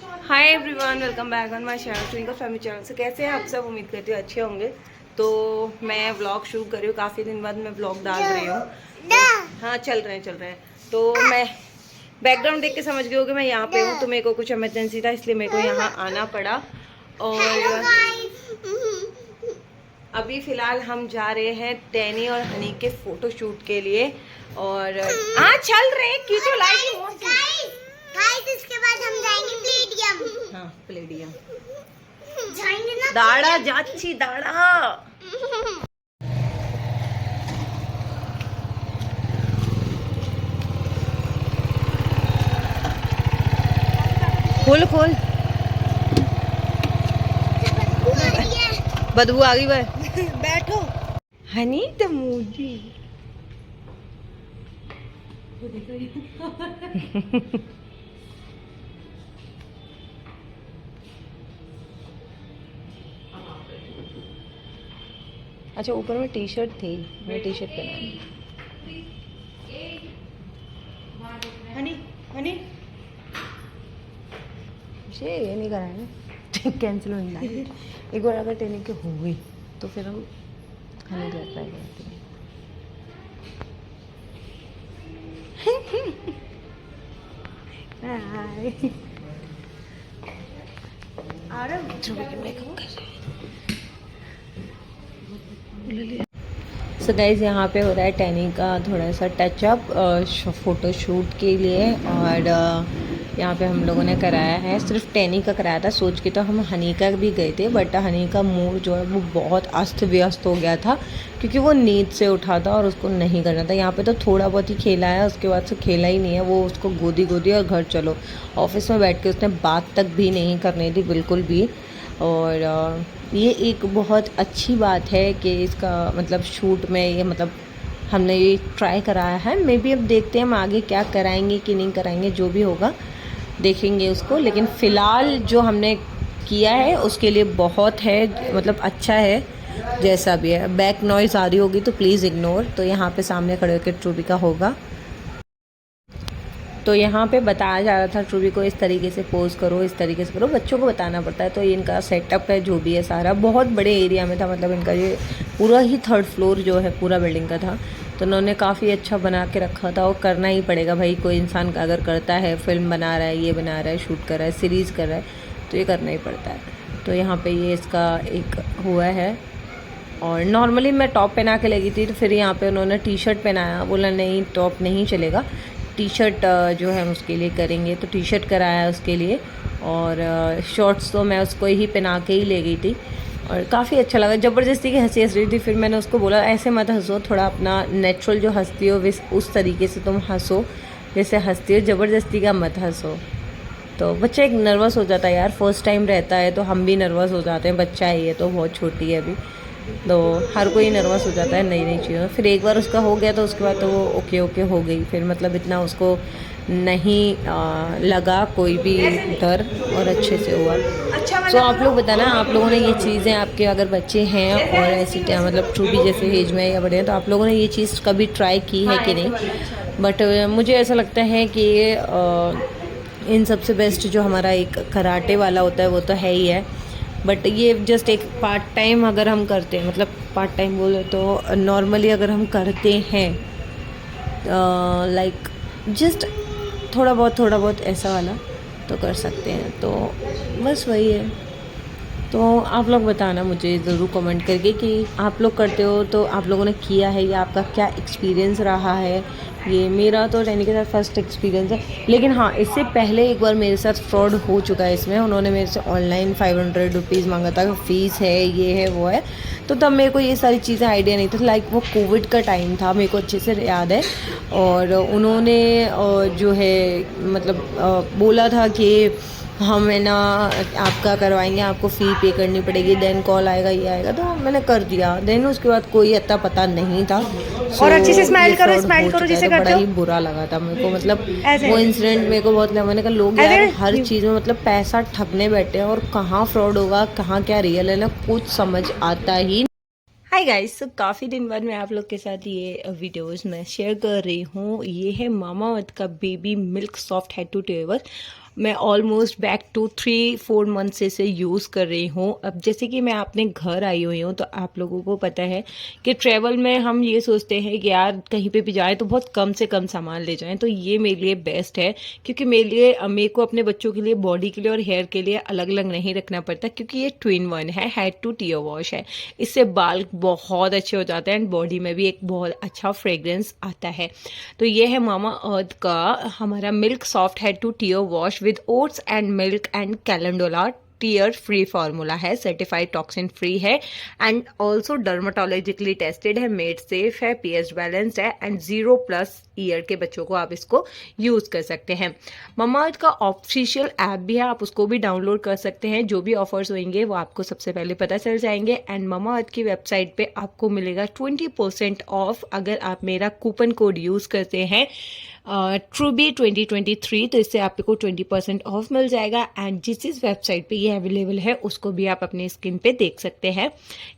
Hi everyone, welcome back on my channel twinkle family channel. से कैसे हैं आप सब? उम्मीद करती हूँ अच्छे होंगे। तो मैं व्लॉग शुरू कर रही हूँ, काफ़ी दिन बाद मैं व्लॉग डाल रही हूँ। तो हाँ, चल रहे हैं। तो मैं बैकग्राउंड देख के समझ गई हूँ कि मैं यहाँ पे हूँ। तो मेरे को कुछ इमरजेंसी था, इसलिए मेरे को यहाँ आना पड़ा। और अभी फ़िलहाल हम जा रहे हैं टैनी और हनी के फ़ोटो शूट के लिए। और हाँ, चल रहे हैं। क्यों तो लाइट इसके बाद हम जाएंगे प्लेडियम। हाँ, प्लेडियम जाएंगे ना दाड़ा जाची दाड़ा। खोल खोल, बदबू आ गई भाई। बैठो। हनी तो मूडी अच्छा, ऊपर में टी शर्ट थी, मैं टी शर्ट पहना। हनी हनी ये नहीं करा है ना, कैंसिल हो जाए। एक बार अगर ट्रेनिंग की हो गई तो फिर हम खाने जा ट्राई करते हैं। सो गाइज, यहाँ पे हो रहा है टैनी का थोड़ा सा टचअप फ़ोटो शूट के लिए। और यहाँ पे हम लोगों ने कराया है, सिर्फ टैनी का कराया था। सोच के तो हम हनी का भी गए थे, बट हनी का मूड जो है वो बहुत अस्त व्यस्त हो गया था, क्योंकि वो नींद से उठा था और उसको नहीं करना था। यहाँ पे तो थोड़ा बहुत ही खेला है, उसके बाद से खेला ही नहीं है। वो उसको गोदी गोदी और घर चलो। ऑफिस में बैठ के उसने बात तक भी नहीं करनी थी, बिल्कुल भी। और ये एक बहुत अच्छी बात है कि इसका मतलब शूट में ये मतलब हमने ये ट्राई कराया है। मे बी अब देखते हैं हम आगे क्या कराएंगे कि नहीं कराएंगे, जो भी होगा देखेंगे उसको। लेकिन फ़िलहाल जो हमने किया है उसके लिए बहुत है, मतलब अच्छा है जैसा भी है। बैक नॉइज़ आ रही होगी तो प्लीज़ इग्नोर। तो यहाँ पे सामने खड़े होकर ट्रूबी का होगा। तो यहाँ पे बताया जा रहा था ट्रूबी को, इस तरीके से पोज़ करो, इस तरीके से करो। बच्चों को बताना पड़ता है। तो ये इनका सेटअप है, जो भी है सारा बहुत बड़े एरिया में था। मतलब इनका ये पूरा ही 3rd फ्लोर जो है पूरा बिल्डिंग का था। तो उन्होंने काफ़ी अच्छा बना के रखा था। और करना ही पड़ेगा भाई, कोई इंसान अगर करता है, फिल्म बना रहा है, ये बना रहा है, शूट कर रहा है, सीरीज़ कर रहा है, तो ये करना ही पड़ता है। तो यहाँ पर ये इसका एक हुआ है। और नॉर्मली मैं टॉप पहना के लगी थी, तो फिर यहाँ पे उन्होंने टी शर्ट पहनाया। बोला नहीं, टॉप नहीं चलेगा, टी शर्ट जो है हम उसके लिए करेंगे। तो टी शर्ट कराया उसके लिए। और शॉर्ट्स तो मैं उसको ही पहना के ही ले गई थी। और काफ़ी अच्छा लगा, ज़बरदस्ती की हंसी हंस रही थी। फिर मैंने उसको बोला ऐसे मत हंसो, थोड़ा अपना नेचुरल जो हंसती हो उस तरीके से तुम हंसो, जैसे हंसती हो, ज़बरदस्ती का मत हंसो। तो बच्चा एक नर्वस हो जाता है यार, फर्स्ट टाइम रहता है तो हम भी नर्वस हो जाते हैं। बच्चा है ये तो, बहुत छोटी है अभी, तो हर कोई नर्वस हो जाता है नई नई चीज़ों। फिर एक बार उसका हो गया तो उसके बाद तो वो ओके ओके हो गई। फिर मतलब इतना उसको नहीं लगा कोई भी डर, और अच्छे से हुआ। सो आप लोग बताना, आप लोगों ने ये चीज़ें, आपके अगर बच्चे हैं और ऐसी मतलब ट्रूबी जैसे एज में या बड़े हैं, तो आप लोगों ने ये चीज़ कभी ट्राई की है कि नहीं। बट मुझे ऐसा लगता है कि इन सबसे बेस्ट जो हमारा एक कराटे वाला होता है वो तो है ही है। बट ये जस्ट एक पार्ट टाइम अगर हम करते हैं, मतलब पार्ट टाइम बोले तो नॉर्मली अगर हम करते हैं, लाइक जस्ट थोड़ा बहुत ऐसा वाला तो कर सकते हैं। तो बस वही है। तो आप लोग बताना मुझे ज़रूर कमेंट करके कि आप लोग करते हो तो आप लोगों ने किया है या आपका क्या एक्सपीरियंस रहा है। ये मेरा तो टैनी के साथ फर्स्ट एक्सपीरियंस है। लेकिन हाँ, इससे पहले एक बार मेरे साथ फ्रॉड हो चुका है इसमें। उन्होंने मेरे से ऑनलाइन 500 रुपीज़ मांगा था, फ़ीस है, ये है, वो है। तो तब मेरे को ये सारी चीज़ें आइडिया नहीं था। लाइक वो कोविड का टाइम था, मेरे को अच्छे से याद है। और उन्होंने जो है मतलब बोला था कि हम है ना आपका करवाएंगे, आपको फ़ी पे करनी पड़ेगी, देन कॉल आएगा, ये आएगा। तो मैंने कर दिया। देन उसके बाद कोई अता पता नहीं था। और अच्छे से स्माइल करो, स्माइल करो जैसे करते हो। बड़ा ही बुरा लगा था मेरे को, मतलब वो इंसिडेंट मेरे को बहुत लगा। मैंने कहा लोग यार हर चीज़ में मतलब पैसा ठगने बैठे हैं, और कहाँ फ्रॉड होगा, कहाँ क्या रियल है ना, कुछ समझ आता ही। हाय गाइस, तो काफ़ी दिन बाद मैं आप लोग के साथ ये वीडियोस में शेयर कर रही हूँ। ये है मामा अर्थ का baby milk soft head to table. मैं ऑलमोस्ट बैक टू 3-4 मंथ से इसे यूज़ कर रही हूँ। अब जैसे कि मैं अपने घर आई हुई हूँ, तो आप लोगों को पता है कि ट्रैवल में हम ये सोचते हैं कि यार कहीं पे भी जाएँ तो बहुत कम से कम सामान ले जाएं, तो ये मेरे लिए बेस्ट है, क्योंकि मेरे को अपने बच्चों के लिए, बॉडी के लिए और हेयर के लिए अलग अलग नहीं रखना पड़ता, क्योंकि ये 2-in-1 है, हेड टू टीयर वॉश है। इससे बाल बहुत अच्छे हो जाते हैं एंड बॉडी में भी एक बहुत अच्छा फ्रेग्रेंस आता है। तो ये है मामा अर्थ का हमारा milk soft head to tear wash with oats and milk and calendula tear free formula है, सर्टिफाइड टॉक्सिन फ्री है एंड ऑल्सो डर्माटोलॉजिकली टेस्टेड है, मेड सेफ है, पीएच बैलेंस्ड है एंड 0+ ईयर के बच्चों को आप इसको यूज कर सकते हैं। ममाअर्थ का ऑफिशियल ऐप भी है, आप उसको भी डाउनलोड कर सकते हैं। जो भी ऑफर्स होंगे वो आपको सबसे पहले पता चल जाएंगे एंड ममाअर्थ की वेबसाइट पे आपको मिलेगा 20% ऑफ अगर आप मेरा कूपन कोड यूज करते हैं ट्रूबी 2023, तो इससे आपको 20% ऑफ मिल जाएगा एंड जिस वेबसाइट पे ये अवेलेबल है उसको भी आप अपने स्क्रीन पे देख सकते हैं।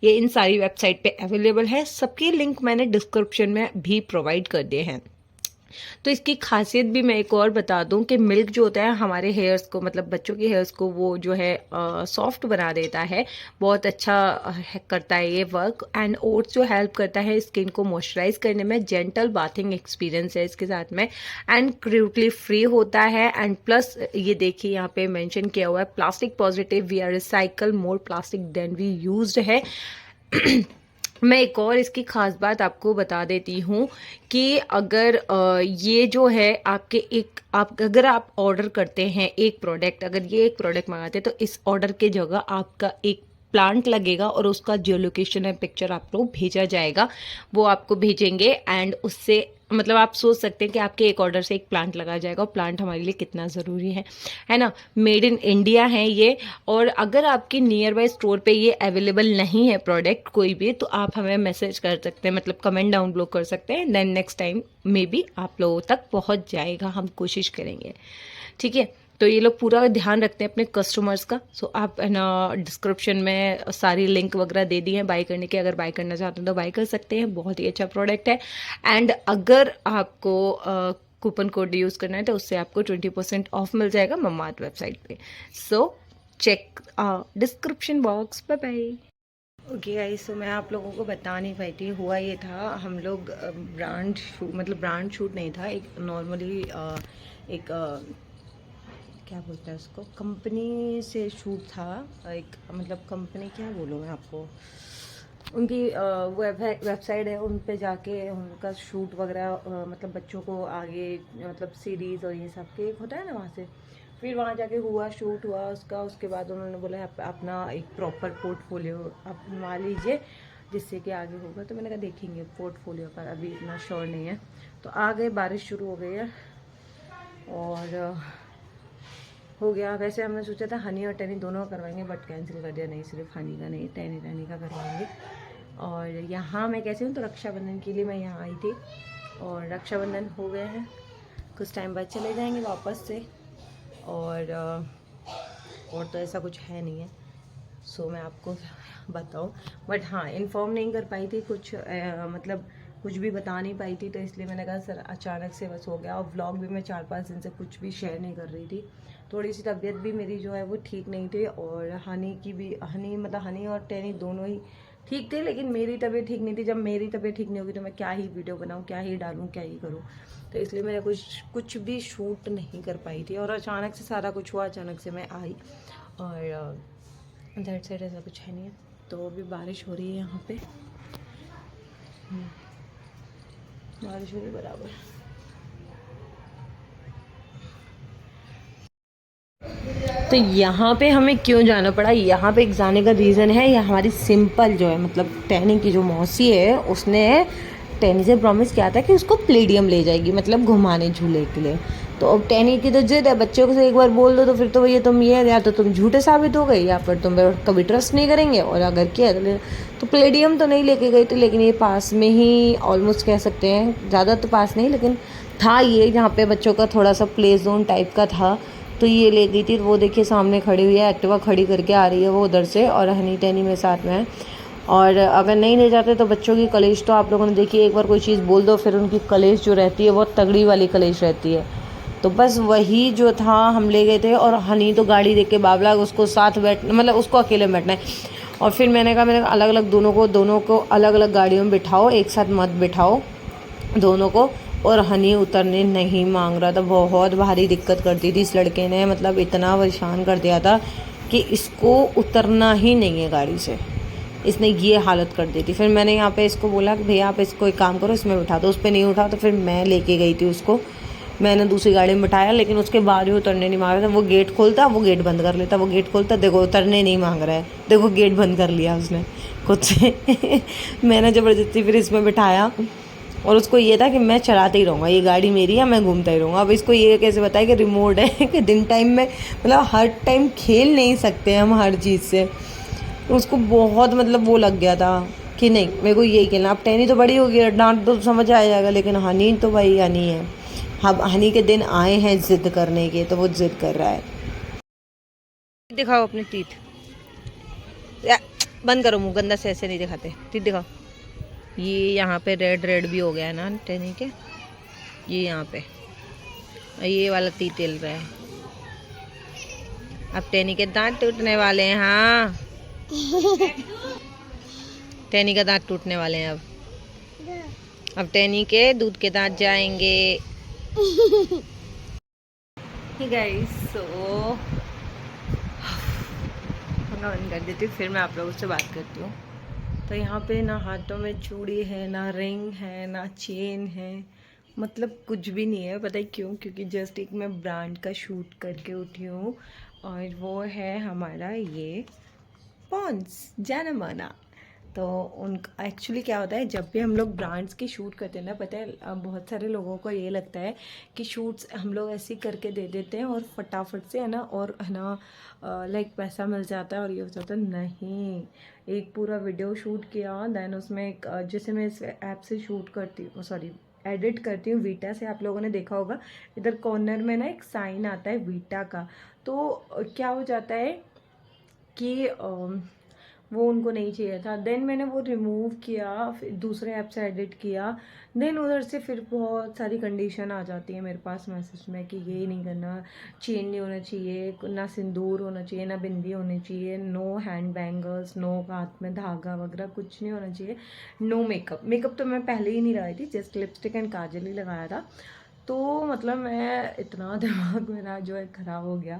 ये इन सारी वेबसाइट पे अवेलेबल है, सबके लिंक मैंने डिस्क्रिप्शन में भी प्रोवाइड कर दिए हैं। तो इसकी खासियत भी मैं एक और बता दूं कि मिल्क जो होता है हमारे हेयर्स को, मतलब बच्चों के हेयर्स को वो जो है सॉफ्ट बना देता है, बहुत अच्छा करता है ये वर्क एंड ओट्स जो हेल्प करता है स्किन को मॉइस्चराइज करने में, जेंटल बाथिंग एक्सपीरियंस है इसके साथ में एंड क्रूटली फ्री होता है एंड प्लस ये देखिए यहाँ पे मेंशन किया हुआ है plastic positive, we are recycle more plastic than we used है। मैं एक और इसकी खास बात आपको बता देती हूँ कि अगर ये जो है आपके अगर आप ऑर्डर करते हैं एक प्रोडक्ट, अगर ये एक प्रोडक्ट मंगाते हैं तो इस ऑर्डर के जगह आपका एक प्लांट लगेगा और उसका जो लोकेशन है पिक्चर आपको भेजा जाएगा, वो आपको भेजेंगे एंड उससे मतलब आप सोच सकते हैं कि आपके एक ऑर्डर से एक प्लांट लगा जाएगा, और प्लांट हमारे लिए कितना ज़रूरी है ना। मेड इन इंडिया है ये, और अगर आपके नियर बाय स्टोर पे ये अवेलेबल नहीं है प्रोडक्ट कोई भी, तो आप हमें मैसेज कर सकते हैं, मतलब कमेंट डाउन बिलो कर सकते हैं, then next time maybe आप लोगों तक पहुंच जाएगा, हम कोशिश करेंगे, ठीक है। तो ये लोग पूरा ध्यान रखते हैं अपने कस्टमर्स का। सो आप है ना डिस्क्रिप्शन में सारी लिंक वगैरह दे दी हैं बाय करने के, अगर बाय करना चाहते हैं तो बाय कर सकते हैं, बहुत ही अच्छा प्रोडक्ट है एंड अगर आपको कूपन कोड यूज़ करना है तो उससे आपको 20% ऑफ मिल जाएगा ममाअर्थ वेबसाइट पे। So check description box. Bye bye. Okay guys, so मैं आप लोगों को बता नहीं पाई थी, हुआ ये था हम लोग ब्रांड शूट नहीं था, एक नॉर्मली एक क्या बोलते हैं उसको, कंपनी से शूट था, एक मतलब कंपनी क्या बोलूँ मैं आपको, उनकी वेबसाइट है, उन पे जाके उनका शूट वगैरह मतलब बच्चों को आगे मतलब सीरीज़ और ये सब के होता है ना, वहाँ से फिर वहाँ जाके हुआ, शूट हुआ उसका। उसके बाद उन्होंने बोला अपना एक प्रॉपर पोर्टफोलियो आप बनवा लीजिए जिससे कि आगे होगा, तो मैंने कहा देखेंगे पोर्टफोलियो का, अभी इतना श्योर नहीं है। तो आ गए, बारिश शुरू हो गई है और हो गया। वैसे हमने सोचा था हनी और टैनी दोनों का करवाएंगे, बट कैंसिल कर दिया, नहीं सिर्फ हनी का नहीं, टैनी का करवाएंगे। और यहाँ मैं कैसे हूँ, तो रक्षाबंधन के लिए मैं यहाँ आई थी और रक्षाबंधन हो गए हैं, कुछ टाइम बाद चले जाएंगे वापस से, और तो ऐसा कुछ है नहीं है। सो मैं आपको बताऊँ, बट हाँ इन्फॉर्म नहीं कर पाई थी कुछ, मतलब कुछ भी बता नहीं पाई थी, तो इसलिए मैंने कहा सर अचानक से बस हो गया। और व्लॉग भी मैं 4-5 दिन से कुछ भी शेयर नहीं कर रही थी, थोड़ी सी तबीयत भी मेरी जो है वो ठीक नहीं थी, और हनी और टैनी दोनों ही ठीक थे, लेकिन मेरी तबीयत ठीक नहीं थी। जब मेरी तबीयत ठीक नहीं होगी तो मैं क्या ही वीडियो बनाऊँ, क्या ही डालूँ, क्या ही करूँ, तो इसलिए मैंने कुछ भी शूट नहीं कर पाई थी। और अचानक से सारा कुछ हुआ, अचानक से मैं आई, और दैट साइड ऐसा कुछ है नहीं है। तो अभी बारिश हो रही है यहाँ पे, बारिश हो रही बराबर। तो यहाँ पे हमें क्यों जाना पड़ा, यहाँ पे एक जाने का रीज़न है, ये हमारी सिंपल जो है मतलब टैनी की जो मौसी है, उसने टैनी से प्रॉमिस किया था कि उसको प्लेडियम ले जाएगी, मतलब घुमाने झूले के लिए। तो अब टैनी की तो जिद है, बच्चों को से एक बार बोल दो तो फिर तो ये तुम ये या तो तुम झूठे साबित हो गए, या फिर तुम कभी ट्रस्ट नहीं करेंगे, और अगर किया तो प्लेडियम तो नहीं लेके गई थी, लेकिन ये पास में ही ऑलमोस्ट कह सकते हैं, ज़्यादा तो पास नहीं लेकिन था ये, जहाँ पे बच्चों का थोड़ा सा प्ले जोन टाइप का था, तो ये ले गई थी। वो देखिए सामने खड़ी हुई है, एक्टिवा खड़ी करके आ रही है वो उधर से, और हनी टैनी में साथ में है। और अगर नहीं ले जाते तो बच्चों की कलेश तो आप लोगों ने देखी, एक बार कोई चीज़ बोल दो फिर उनकी कलेश जो रहती है बहुत तगड़ी वाली कलेश रहती है। तो बस वही जो था हम ले गए थे। और हनी तो गाड़ी देख के बाबला, उसको साथ बैठ मतलब उसको अकेले बैठना है। और फिर मैंने कहा अलग अलग दोनों को अलग अलग गाड़ियों में बिठाओ, एक साथ मत बिठाओ दोनों को। और हनी उतरने नहीं मांग रहा था, बहुत भारी दिक्कत कर दी थी इस लड़के ने, मतलब इतना परेशान कर दिया था कि इसको उतरना ही नहीं है गाड़ी से, इसने ये हालत कर दी थी। फिर मैंने यहाँ पे इसको बोला कि भैया आप इसको एक काम करो, इसमें बिठा दो। उस पर नहीं उठा तो फिर मैं लेके गई थी उसको, मैंने दूसरी गाड़ी में बिठाया, लेकिन उसके बाद भी उतरने नहीं मांग रहा था। वो गेट खोलता, वो गेट बंद कर लेता, वो गेट खोलता, देखो उतरने नहीं मांग रहा है, देखो गेट बंद कर लिया उसने खुद से। मैंने ज़बरदस्ती फिर इसमें बिठाया, और उसको ये था कि मैं चलाते ही रहूँगा, ये गाड़ी मेरी है, मैं घूमता ही रहूँगा। अब इसको ये कैसे बताए कि रिमोट है कि दिन टाइम में मतलब हर टाइम खेल नहीं सकते हम हर चीज़ से। उसको बहुत मतलब वो लग गया था कि नहीं मेरे को यही खेलना। अब टैनी तो बड़ी हो गई, डांट तो समझ आ जाएगा, लेकिन हनी तो भाई हनी है। अब हनी के दिन आए हैं जिद करने के, तो वो जिद कर रहा है। दिखाओ अपने टीथ, बंद करो मुंह, गंदा से ऐसे नहीं दिखाते, टीथ दिखाओ। ये यहाँ पे रेड रेड भी हो गया है ना टैनी के, ये यहाँ पे ये वाला टीथ हिल रहा है। अब टैनी के दांत टूटने वाले हैं। हाँ टैनी का दांत टूटने वाले हैं अब टैनी के दूध के दांत जाएंगे। गाइस सो बंद कर देती हूँ, फिर मैं आप लोगों से बात करती हूँ। तो यहाँ पे ना हाथों में चूड़ी है, ना रिंग है, ना चेन है, मतलब कुछ भी नहीं है। पता है क्यों? क्योंकि जस्ट एक मैं ब्रांड का शूट करके उठी हूँ, और वो है हमारा ये पॉन्स जाना माना। तो उनका एक्चुअली क्या होता है, जब भी हम लोग ब्रांड्स की शूट करते हैं ना, पता है बहुत सारे लोगों को ये लगता है कि शूट्स हम लोग ऐसे ही करके दे देते हैं और फटाफट से है ना, और है ना लाइक पैसा मिल जाता है और ये हो जाता है। नहीं, एक पूरा वीडियो शूट किया, देन उसमें एक जैसे मैं इस ऐप से शूट करती हूँ, सॉरी एडिट करती हूँ वीटा से। आप लोगों ने देखा होगा इधर कॉर्नर में ना एक साइन आता है वीटा का। तो क्या हो जाता है कि वो उनको नहीं चाहिए था। देन मैंने वो रिमूव किया, फिर दूसरे ऐप से एडिट किया। देन उधर से फिर बहुत सारी कंडीशन आ जाती है मेरे पास मैसेज में कि ये नहीं करना, चेन नहीं होना चाहिए, ना सिंदूर होना चाहिए, ना बिंदी होनी चाहिए, नो हैंड बैंगल्स, नो हाथ में धागा वगैरह कुछ नहीं होना चाहिए, नो मेकअप। मेकअप तो मैं पहले ही नहीं लगाई थी, जस्ट लिपस्टिक एंड काजल ही लगाया था। तो मतलब मैं इतना दिमाग मेरा जो है ख़राब हो गया।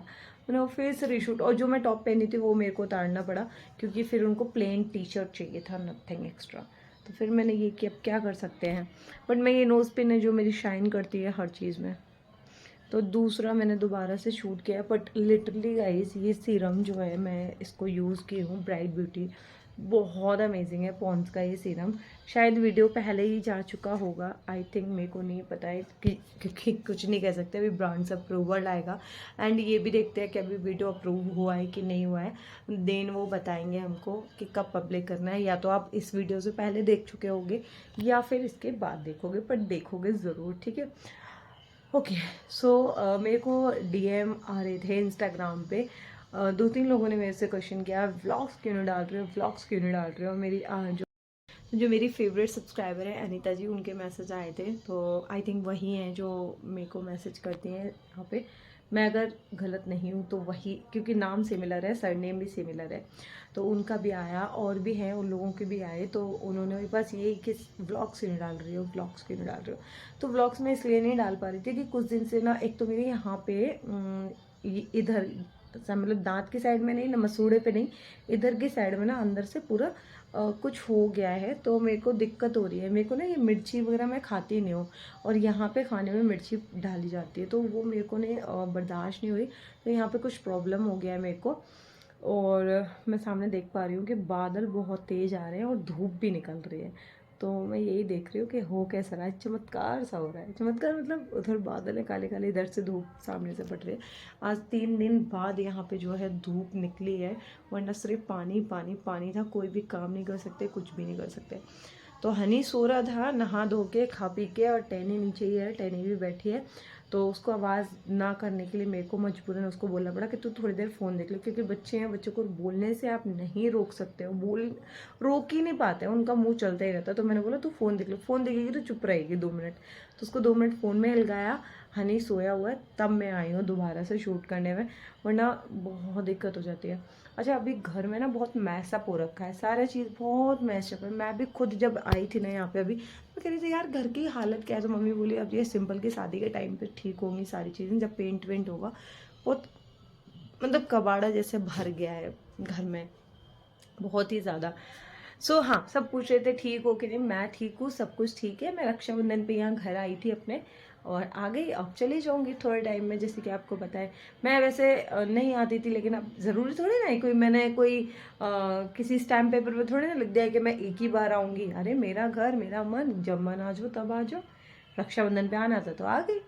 मैंने वो फिर से रीशूट, और जो मैं टॉप पहनी थी वो मेरे को उतारना पड़ा, क्योंकि फिर उनको प्लेन टी शर्ट चाहिए था, नथिंग एक्स्ट्रा। तो फिर मैंने ये कि अब क्या कर सकते हैं। बट मैं ये नोज़ पिन है जो मेरी शाइन करती है हर चीज़ में। तो दूसरा मैंने दोबारा से शूट किया, बट लिटरली गाइस ये सीरम जो है मैं इसको यूज़ की हूँ, ब्राइट ब्यूटी, बहुत अमेजिंग है पॉन्ड्स का ये सीरम। शायद वीडियो पहले ही जा चुका होगा, आई थिंक, मेरे को नहीं पता है क्योंकि कुछ नहीं कह सकते, अभी ब्रांड से अप्रूवल आएगा। एंड ये भी देखते हैं कि अभी वीडियो अप्रूव हुआ है कि नहीं हुआ है, देन वो बताएंगे हमको कि कब पब्लिक करना है। या तो आप इस वीडियो से पहले देख चुके होंगे या फिर इसके बाद देखोगे, पर देखोगे ज़रूर, ठीक है। ओके सो मेरे को डीएम आ रहे थे इंस्टाग्राम पे, दो तीन लोगों ने मेरे से क्वेश्चन किया व्लॉग्स क्यों नहीं डाल रहे हो, व्लॉग्स क्यों नहीं डाल रहे हो। मेरी जो मेरी फेवरेट सब्सक्राइबर है अनीता जी, उनके मैसेज आए थे। तो आई थिंक वही हैं जो मेरे को मैसेज करती हैं यहाँ पे। मैं अगर गलत नहीं हूँ तो वही, क्योंकि नाम सिमिलर है, सरनेम भी सिमिलर है, तो उनका भी आया, और भी हैं उन लोगों के भी आए। तो उन्होंने बस ये कि व्लॉग्स क्यों नहीं डाल रही हो, व्लॉग्स क्यों नहीं डाल रहे हो। तो व्लॉग्स मैं इसलिए नहीं डाल पा रही थी कि कुछ दिन से ना, एक तो मेरे यहाँ पे इधर मतलब दांत की साइड में नहीं ना, मसूड़े पे नहीं, इधर की साइड में ना अंदर से पूरा कुछ हो गया है। तो मेरे को दिक्कत हो रही है, मेरे को ना ये मिर्ची वगैरह मैं खाती नहीं हूँ, और यहाँ पे खाने में मिर्ची डाली जाती है, तो वो मेरे को नहीं बर्दाश्त नहीं हुई। तो यहाँ पे कुछ प्रॉब्लम हो गया है मेरे को, और मैं सामने देख पा रही हूँ कि बादल बहुत तेज़ आ रहे हैं और धूप भी निकल रही है। तो मैं यही देख रही हूँ कि हो कैसा रहा है, चमत्कार सा हो रहा है। चमत्कार मतलब उधर बादल है काले काले, इधर से धूप सामने से पड़ रही है। आज 3 दिन बाद यहाँ पे जो है धूप निकली है, वरना सिर्फ पानी पानी पानी था, कोई भी काम नहीं कर सकते, कुछ भी नहीं कर सकते। तो हनी सो रहा था नहा धो के खा पी के, और टैनी नीचे ही है, टैनी भी बैठी है। तो उसको आवाज़ ना करने के लिए मेरे को मजबूरन उसको बोलना पड़ा कि तू थोड़ी देर फ़ोन देख लो, क्योंकि बच्चे हैं, बच्चों को बोलने से आप नहीं रोक सकते हो, रोक ही नहीं पाते हैं, उनका मुंह चलता ही रहता है। तो मैंने बोला तू फ़ोन देख लो, फ़ोन देखेगी तो चुप रहेगी 2 मिनट। तो उसको 2 मिनट फ़ोन में हिलगाया, हनी सोया हुआ है, तब मैं आई हूँ दोबारा से शूट करने में, वरना बहुत दिक्कत हो जाती है। अच्छा अभी घर में ना बहुत मैसअप हो रखा है, सारा चीज़ बहुत मैसअप है। मैं भी खुद जब आई थी ना यहाँ पे अभी, तो कह रही थी यार घर की हालत क्या है, तो मम्मी बोली अब ये सिंपल की शादी के टाइम पे ठीक होंगी सारी चीज़ें, जब पेंट वेंट होगा। बहुत मतलब कबाड़ा जैसे भर गया है घर में, बहुत ही ज़्यादा। सो हाँ, सब पूछ रहे थे ठीक हो कि नहीं, मैं ठीक हूँ, सब कुछ ठीक है। मैं रक्षाबंधन पे यहाँ घर आई थी अपने, और आ गई, अब चली जाऊँगी थोड़े टाइम में, जैसे कि आपको पता है। मैं वैसे नहीं आती थी, लेकिन अब ज़रूरी थोड़ी ना है कोई, मैंने कोई किसी स्टैम्प पेपर पे थोड़ी ना लिख दिया कि मैं एक ही बार आऊँगी। अरे मेरा घर मेरा मन, जब मन आ जाओ तब आ जाओ। रक्षाबंधन पे आना था तो आ गई,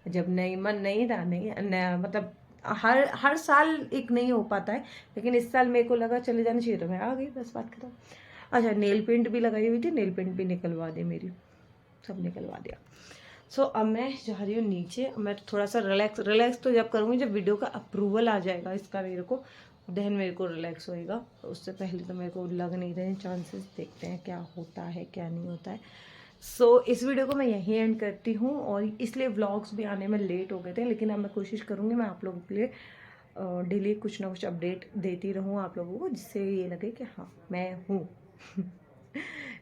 जब नहीं मन नहीं था नहीं, मतलब हर साल एक नहीं हो पाता है, लेकिन इस साल मेरे को लगा चले जाना चाहिए तो मैं आ गई, बस बात खत्म। अच्छा नेल पेंट भी लगाई हुई थी, नेल पेंट भी निकलवा दी मेरी, सब निकलवा दिया। सो अब मैं जा रही हूँ नीचे। मैं थोड़ा सा रिलैक्स तो जब करूँगी जब वीडियो का अप्रूवल आ जाएगा इसका मेरे को, देन मेरे को रिलैक्स होएगा। उससे पहले तो मेरे को लग नहीं रहे चांसेस, देखते हैं क्या होता है क्या नहीं होता है। सो इस वीडियो को मैं यहीं एंड करती हूँ, और इसलिए व्लॉग्स भी आने में लेट हो गए थे, लेकिन अब मैं कोशिश करूँगी मैं आप लोगों के लिए डेली कुछ ना कुछ अपडेट देती रहूँ आप लोगों को, जिससे ये लगे कि हाँ मैं हूँ।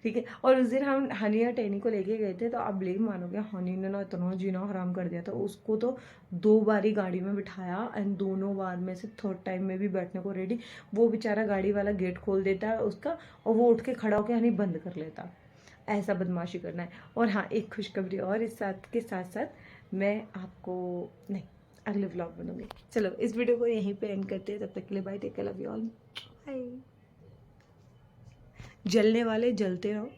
ठीक है। और उस दिन हम हनी और टैनी को लेके गए थे, तो आप बिलीव मानोगे हनी ने ना इतना जीना हराम कर दिया था। उसको तो 2 बार ही गाड़ी में बिठाया, एंड दोनों बार में से थर्ड टाइम में भी बैठने को रेडी। वो बेचारा गाड़ी वाला गेट खोल देता है उसका, और वो उठ के खड़ा होकर हनी बंद कर लेता। ऐसा बदमाशी करना है। और हाँ एक खुशखबरी और इस साथ के साथ साथ मैं आपको नहीं अगले व्लॉग बनूंगी। चलो इस वीडियो को यहीं पे एंड करते हैं, तब तक के लिए bye, take care, love you all, bye. जलने वाले जलते रहो,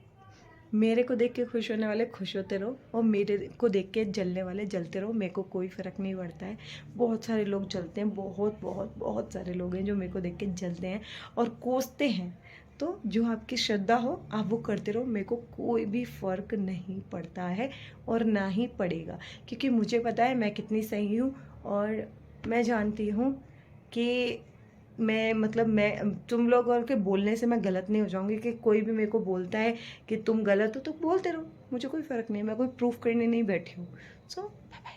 मेरे को देख के खुश होने वाले खुश होते रहो, और मेरे को देख के जलने वाले जलते रहो। मेरे को कोई फ़र्क नहीं पड़ता है। बहुत सारे लोग जलते हैं, बहुत बहुत बहुत सारे लोग हैं जो मेरे को देख के जलते हैं और कोसते हैं। तो जो आपकी श्रद्धा हो आप वो करते रहो, मेरे को कोई भी फ़र्क नहीं पड़ता है और ना ही पड़ेगा, क्योंकि मुझे पता है मैं कितनी सही हूँ। और मैं जानती हूँ कि मैं मतलब मैं तुम लोग और के बोलने से मैं गलत नहीं हो जाऊंगी, कि कोई भी मेरे को बोलता है कि तुम गलत हो तो बोलते रहो, मुझे कोई फ़र्क नहीं है, मैं कोई प्रूफ करने नहीं बैठी हूँ। सो बाय बाय।